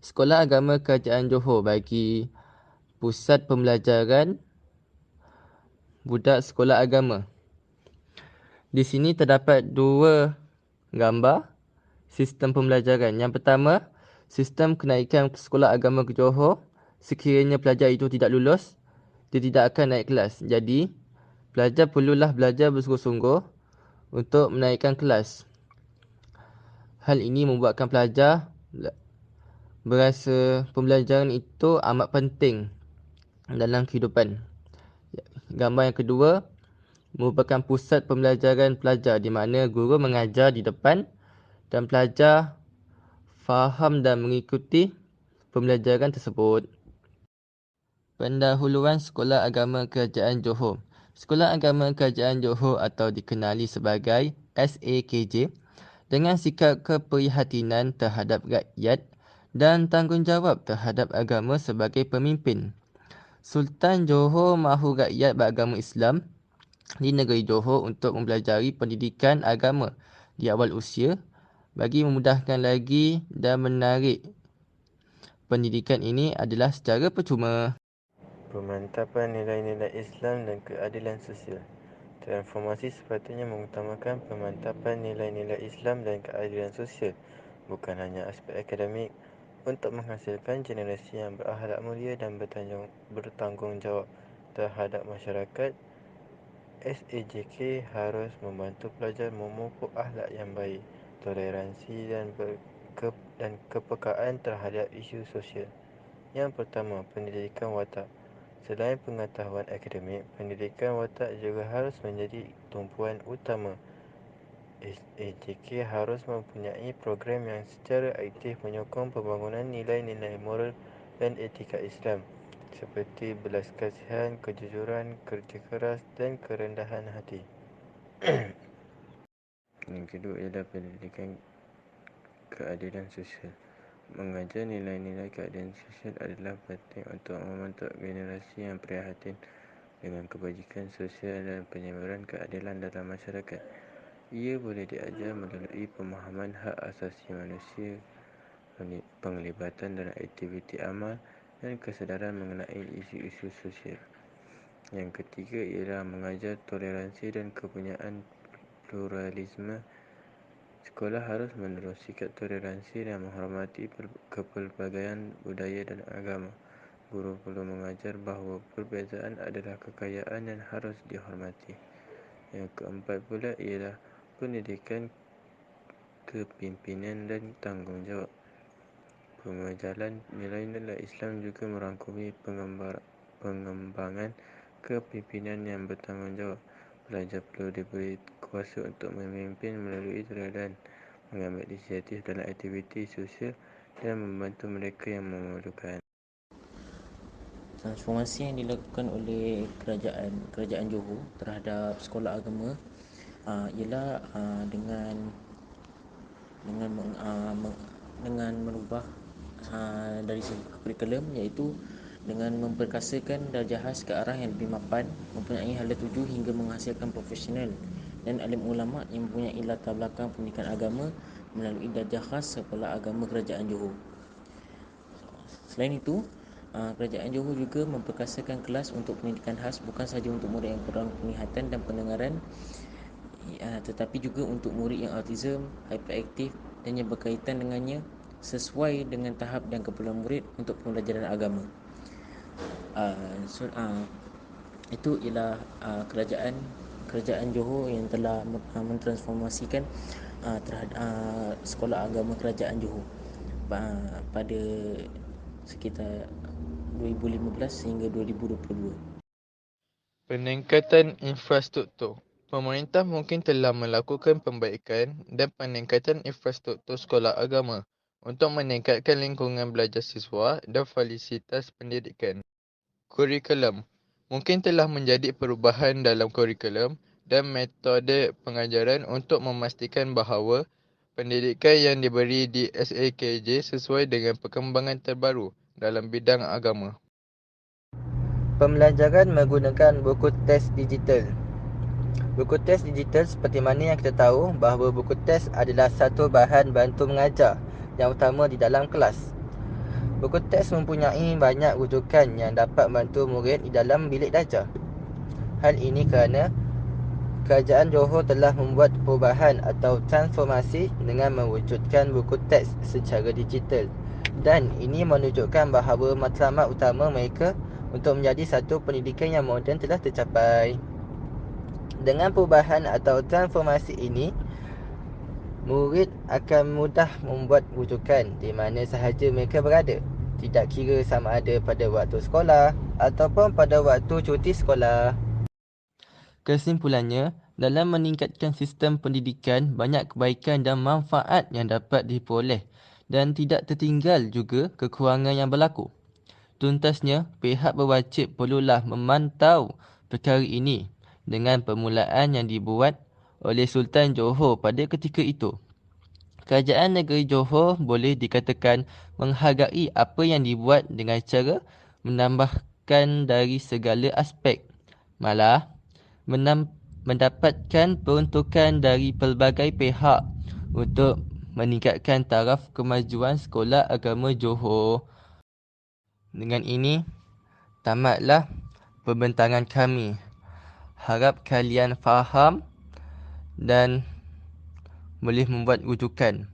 Sekolah Agama Kerajaan Johor bagi pusat pembelajaran budak sekolah agama. Di sini terdapat dua gambar sistem pembelajaran. Yang pertama, sistem kenaikan sekolah agama ke Johor. Sekiranya pelajar itu tidak lulus, dia tidak akan naik kelas. Jadi, pelajar perlulah belajar bersungguh-sungguh untuk menaikkan kelas. Hal ini membuatkan pelajar berasa pembelajaran itu amat penting dalam kehidupan. Gambar yang kedua merupakan pusat pembelajaran pelajar di mana guru mengajar di depan dan pelajar faham dan mengikuti pembelajaran tersebut. Pendahuluan Sekolah Agama Kerajaan Johor. Sekolah Agama Kerajaan Johor atau dikenali sebagai SAKJ dengan sikap keprihatinan terhadap rakyat dan tanggungjawab terhadap agama sebagai pemimpin. Sultan Johor mahu rakyat beragama Islam di negeri Johor untuk mempelajari pendidikan agama di awal usia bagi memudahkan lagi dan menarik pendidikan ini adalah secara percuma. Pemantapan nilai-nilai Islam dan keadilan sosial. Transformasi sepatutnya mengutamakan pemantapan nilai-nilai Islam dan keadilan sosial, bukan hanya aspek akademik, untuk menghasilkan generasi yang berakhlak mulia dan bertanggungjawab terhadap masyarakat. SAJK harus membantu pelajar memupuk akhlak yang baik, toleransi dan kepekaan terhadap isu sosial. Yang pertama, pendidikan watak. Selain pengetahuan akademik, pendidikan watak juga harus menjadi tumpuan utama. SAJK harus mempunyai program yang secara aktif menyokong pembangunan nilai-nilai moral dan etika Islam seperti belas kasihan, kejujuran, kerja keras dan kerendahan hati. Yang kedua ialah pendidikan keadilan sosial. Mengajar nilai-nilai keadilan sosial adalah penting untuk membentuk generasi yang prihatin dengan kebajikan sosial dan penyebaran keadilan dalam masyarakat. Ia boleh diajar melalui pemahaman hak asasi manusia, penglibatan dalam aktiviti amal dan kesedaran mengenai isu-isu sosial. Yang ketiga ialah mengajar toleransi dan kepunyaan pluralisme. Sekolah harus menerus sikap toleransi dan menghormati kepelbagaian budaya dan agama. Guru perlu mengajar bahawa perbezaan adalah kekayaan dan harus dihormati. Yang keempat pula ialah pendidikan kepimpinan dan tanggungjawab. Pengajaran nilai-nilai Islam juga merangkumi pengembangan kepimpinan yang bertanggungjawab. Pelajar perlu diberi kuasa untuk memimpin melalui teladan, mengambil inisiatif dalam aktiviti sosial dan membantu mereka yang memerlukan. Transformasi yang dilakukan oleh kerajaan Johor terhadap sekolah agama ialah dengan merubah dari segi kurikulum, iaitu dengan memperkasakan darjah khas ke arah yang lebih mapan, mempunyai hala tuju hingga menghasilkan profesional dan alim ulama yang mempunyai latar belakang pendidikan agama melalui darjah khas Sekolah Agama Kerajaan Johor. Selain itu, kerajaan Johor juga memperkasakan kelas untuk pendidikan khas bukan sahaja untuk murid yang kurang penglihatan dan pendengaran, tetapi juga untuk murid yang autism, hyperaktif dan yang berkaitan dengannya, sesuai dengan tahap dan keperluan murid untuk pembelajaran agama. Itu ialah kerajaan Johor yang telah mentransformasikan terhadap sekolah agama kerajaan Johor pada sekitar 2015 hingga 2022. Peningkatan infrastruktur. Pemerintah mungkin telah melakukan pembaikan dan peningkatan infrastruktur sekolah agama untuk meningkatkan lingkungan belajar siswa dan fasilitas pendidikan. Kurikulum. Mungkin telah menjadi perubahan dalam kurikulum dan metode pengajaran untuk memastikan bahawa pendidikan yang diberi di SAKJ sesuai dengan perkembangan terbaru dalam bidang agama. Pembelajaran menggunakan buku teks digital. Buku teks digital seperti mana yang kita tahu bahawa buku teks adalah satu bahan bantu mengajar yang utama di dalam kelas. Buku teks mempunyai banyak rujukan yang dapat membantu murid di dalam bilik belajar. Hal ini kerana Kerajaan Johor telah membuat perubahan atau transformasi dengan mewujudkan buku teks secara digital, dan ini menunjukkan bahawa matlamat utama mereka untuk menjadi satu pendidikan yang moden telah tercapai. Dengan perubahan atau transformasi ini, murid akan mudah membuat rujukan di mana sahaja mereka berada, tidak kira sama ada pada waktu sekolah ataupun pada waktu cuti sekolah. Kesimpulannya, dalam meningkatkan sistem pendidikan, banyak kebaikan dan manfaat yang dapat diperoleh dan tidak tertinggal juga kekurangan yang berlaku. Tuntasnya, pihak berwajib perlulah memantau perkara ini dengan permulaan yang dibuat oleh Sultan Johor pada ketika itu. Kerajaan negeri Johor boleh dikatakan menghargai apa yang dibuat dengan cara menambahkan dari segala aspek. Malah, mendapatkan peruntukan dari pelbagai pihak untuk meningkatkan taraf kemajuan sekolah agama Johor. Dengan ini, tamatlah pembentangan kami. Harap kalian faham dan boleh membuat rujukan.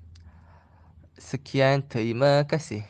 Sekian, terima kasih.